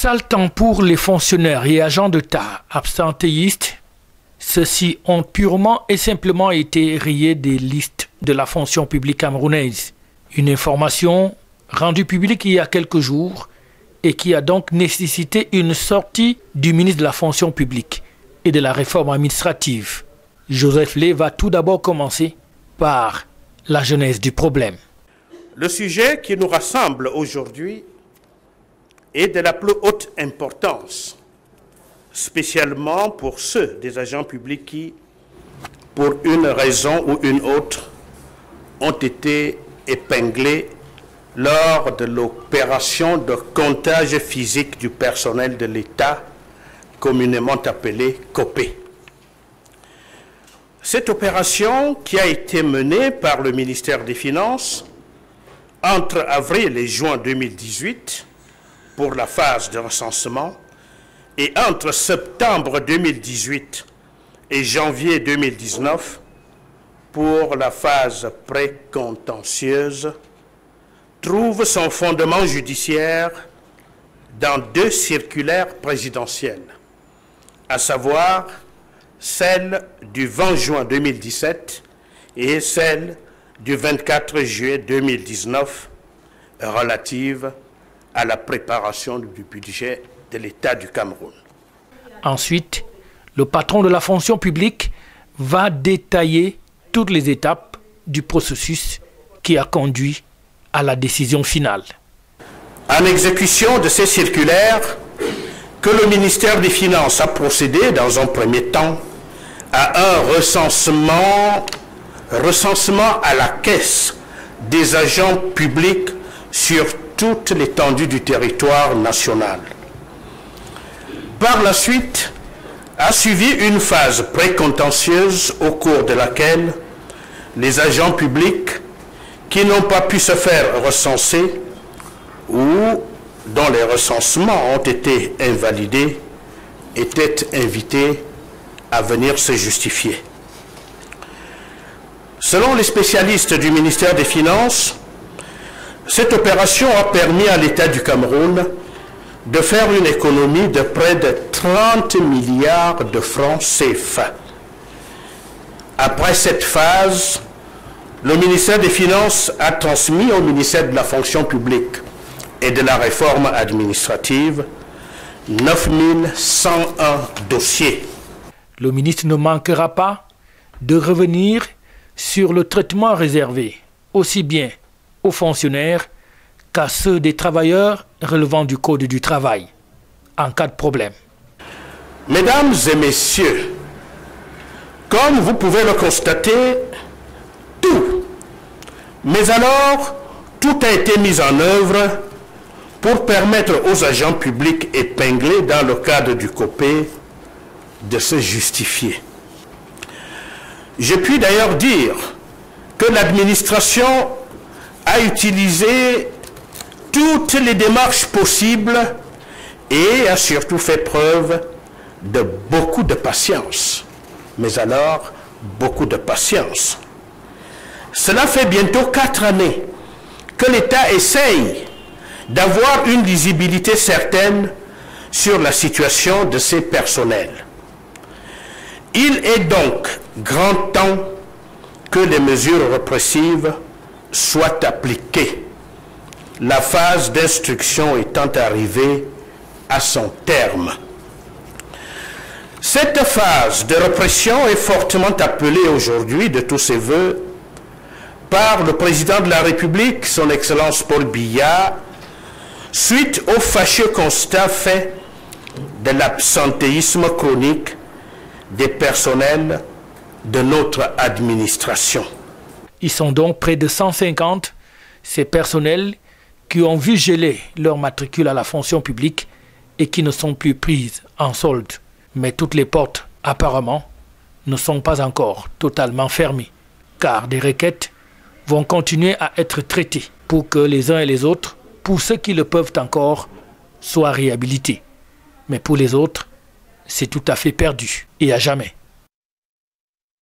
Sale temps pour les fonctionnaires et agents d'État absentéistes. Ceux-ci ont purement et simplement été rayés des listes de la fonction publique camerounaise. Une information rendue publique il y a quelques jours et qui a donc nécessité une sortie du ministre de la fonction publique et de la réforme administrative. Joseph Lé va tout d'abord commencer par la genèse du problème. Le sujet qui nous rassemble aujourd'hui est de la plus haute importance, spécialement pour ceux des agents publics qui, pour une raison ou une autre, ont été épinglés lors de l'opération de comptage physique du personnel de l'État, communément appelée COPE. Cette opération, qui a été menée par le ministère des Finances entre avril et juin 2018 pour la phase de recensement et entre septembre 2018 et janvier 2019 pour la phase précontentieuse, trouve son fondement judiciaire dans deux circulaires présidentielles, à savoir celle du 20 juin 2017 et celle du 24 juillet 2019 relative à la préparation du budget de l'État du Cameroun. Ensuite, le patron de la fonction publique va détailler toutes les étapes du processus qui a conduit à la décision finale. En exécution de ces circulaires, que le ministère des Finances a procédé dans un premier temps à un recensement à la caisse des agents publics sur toute l'étendue du territoire national. Par la suite, a suivi une phase précontentieuse au cours de laquelle les agents publics qui n'ont pas pu se faire recenser ou dont les recensements ont été invalidés étaient invités à venir se justifier. Selon les spécialistes du ministère des Finances, cette opération a permis à l'État du Cameroun de faire une économie de près de 30 milliards de francs CFA. Après cette phase, le ministère des Finances a transmis au ministère de la fonction publique et de la réforme administrative 9101 dossiers. Le ministre ne manquera pas de revenir sur le traitement réservé, aussi bien aux fonctionnaires qu'à ceux des travailleurs relevant du Code du travail, en cas de problème. Mesdames et messieurs, comme vous pouvez le constater, tout, mais alors tout a été mis en œuvre pour permettre aux agents publics épinglés dans le cadre du COPE de se justifier. Je puis d'ailleurs dire que l'administration a utilisé toutes les démarches possibles et a surtout fait preuve de beaucoup de patience. Mais alors, beaucoup de patience. Cela fait bientôt 4 années que l'État essaye d'avoir une lisibilité certaine sur la situation de ses personnels. Il est donc grand temps que les mesures répressives soient appliquées, la phase d'instruction étant arrivée à son terme. Cette phase de répression est fortement appelée aujourd'hui de tous ses voeux par le président de la République, son Excellence Paul Biya, suite au fâcheux constat fait de l'absentéisme chronique des personnels de notre administration. Ils sont donc près de 150, ces personnels qui ont vu geler leur matricule à la fonction publique et qui ne sont plus prises en solde. Mais toutes les portes, apparemment, ne sont pas encore totalement fermées, car des requêtes vont continuer à être traitées pour que les uns et les autres, pour ceux qui le peuvent encore, soient réhabilités. Mais pour les autres, c'est tout à fait perdu et à jamais.